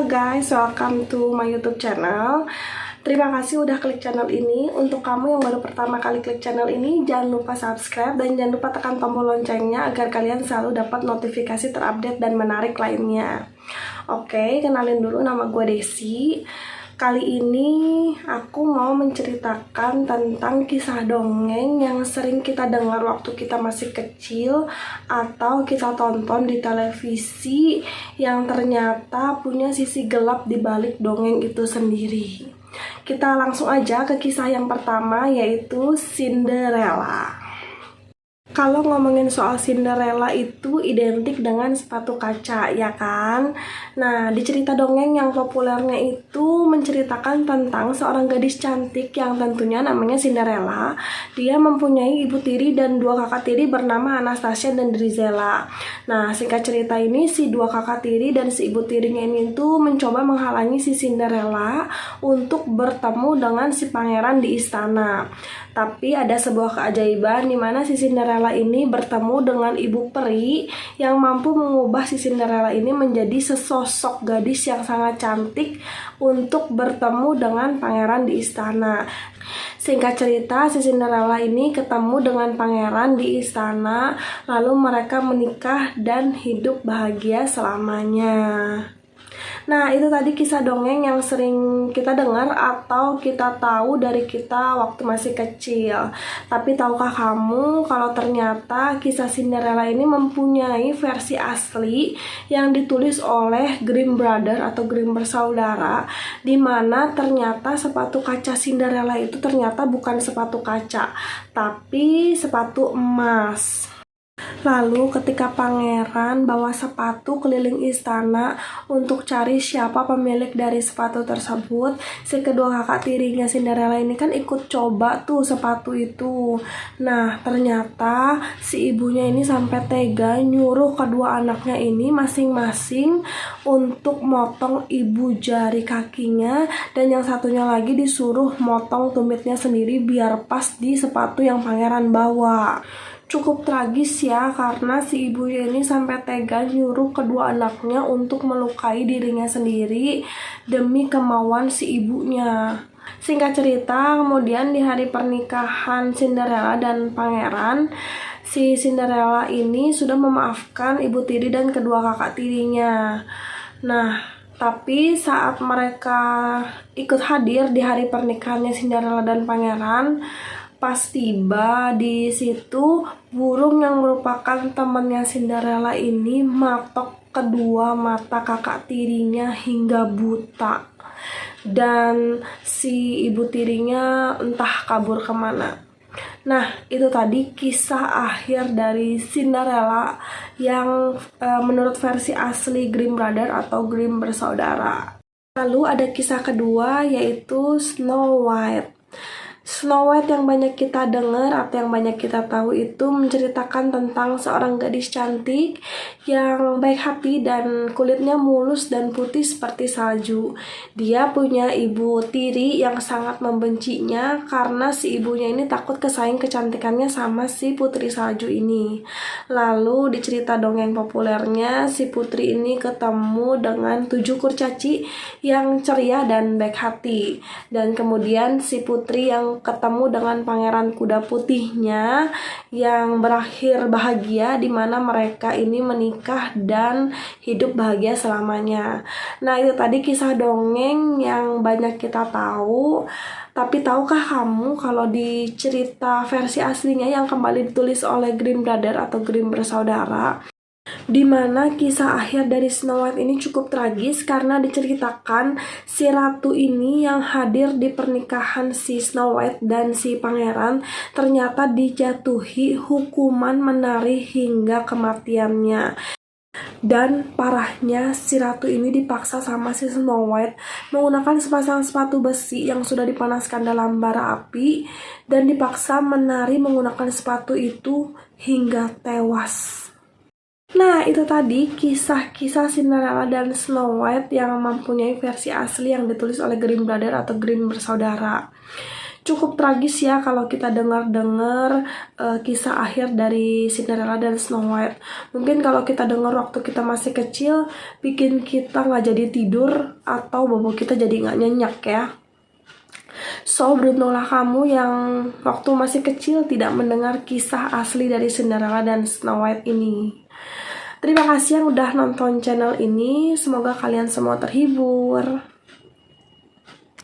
guys, welcome to my YouTube channel. Terima kasih udah klik channel ini. Untuk kamu yang baru pertama kali klik channel ini, jangan lupa subscribe dan jangan lupa tekan tombol loncengnya agar kalian selalu dapat notifikasi terupdate dan menarik lainnya. Oke, kenalin dulu, nama gue Desi. Kali ini aku mau menceritakan tentang kisah dongeng yang sering kita dengar waktu kita masih kecil atau kita tonton di televisi yang ternyata punya sisi gelap di balik dongeng itu sendiri. Kita langsung aja ke kisah yang pertama, yaitu Cinderella. Kalau ngomongin soal Cinderella itu identik dengan sepatu kaca, ya kan? Nah, di cerita dongeng yang populernya itu menceritakan tentang seorang gadis cantik yang tentunya namanya Cinderella. Dia mempunyai ibu tiri dan dua kakak tiri bernama Anastasia dan Drizella. Nah, singkat cerita ini, si dua kakak tiri dan si ibu tirinya ini tuh mencoba menghalangi si Cinderella untuk bertemu dengan si pangeran di istana. Tapi ada sebuah keajaiban di mana si Cinderella ini bertemu dengan ibu peri yang mampu mengubah si Cinderella ini menjadi sesosok gadis yang sangat cantik untuk bertemu dengan pangeran di istana. Singkat cerita, si Cinderella ini ketemu dengan pangeran di istana, lalu mereka menikah dan hidup bahagia selamanya. Nah, itu tadi kisah dongeng yang sering kita dengar atau kita tahu dari kita waktu masih kecil. Tapi tahukah kamu kalau ternyata kisah Cinderella ini mempunyai versi asli yang ditulis oleh Grimm Brothers atau Grimm bersaudara, di mana ternyata sepatu kaca Cinderella itu ternyata bukan sepatu kaca, tapi sepatu emas. Lalu ketika pangeran bawa sepatu keliling istana untuk cari siapa pemilik dari sepatu tersebut, si kedua kakak tirinya Cinderella ini kan ikut coba tuh sepatu itu. Nah, ternyata si ibunya ini sampai tega nyuruh kedua anaknya ini masing-masing untuk motong ibu jari kakinya, dan yang satunya lagi disuruh motong tumitnya sendiri biar pas di sepatu yang pangeran bawa. Cukup tragis ya, karena si ibunya ini sampai tega nyuruh kedua anaknya untuk melukai dirinya sendiri demi kemauan si ibunya. Singkat cerita, kemudian di hari pernikahan Cinderella dan pangeran, si Cinderella ini sudah memaafkan ibu tiri dan kedua kakak tirinya. Nah, tapi saat mereka ikut hadir di hari pernikahannya Cinderella dan pangeran, pas tiba di situ, burung yang merupakan temannya Cinderella ini matok kedua mata kakak tirinya hingga buta, dan si ibu tirinya entah kabur kemana. Nah, itu tadi kisah akhir dari Cinderella yang menurut versi asli Grimm Brothers atau Grimm bersaudara. Lalu ada kisah kedua, yaitu Snow White. Snow White yang banyak kita dengar atau yang banyak kita tahu itu menceritakan tentang seorang gadis cantik yang baik hati dan kulitnya mulus dan putih seperti salju. Dia punya ibu tiri yang sangat membencinya karena si ibunya ini takut kesaing kecantikannya sama si putri salju ini. Lalu di cerita dongeng populernya, si putri ini ketemu dengan 7 kurcaci yang ceria dan baik hati, dan kemudian si putri yang ketemu dengan pangeran kuda putihnya yang berakhir bahagia, di mana mereka ini menikah dan hidup bahagia selamanya. Nah, itu tadi kisah dongeng yang banyak kita tahu. Tapi tahukah kamu kalau di cerita versi aslinya yang kembali ditulis oleh Grimm Brothers atau Grimm bersaudara, di mana kisah akhir dari Snow White ini cukup tragis karena diceritakan si ratu ini yang hadir di pernikahan si Snow White dan si pangeran ternyata dijatuhi hukuman menari hingga kematiannya. Dan parahnya, si ratu ini dipaksa sama si Snow White menggunakan sepasang sepatu besi yang sudah dipanaskan dalam bara api, dan dipaksa menari menggunakan sepatu itu hingga tewas. Nah, itu tadi kisah-kisah Cinderella dan Snow White yang mempunyai versi asli yang ditulis oleh Grimm Brothers atau Grimm bersaudara. cukup tragis ya kalau kita dengar-dengar kisah akhir dari Cinderella dan Snow White. Mungkin kalau kita dengar waktu kita masih kecil, bikin kita nggak jadi tidur atau bobo kita jadi nggak nyenyak ya. So, beruntunglah kamu yang waktu masih kecil tidak mendengar kisah asli dari Cinderella dan Snow White ini. Terima kasih yang udah nonton channel ini. Semoga kalian semua terhibur.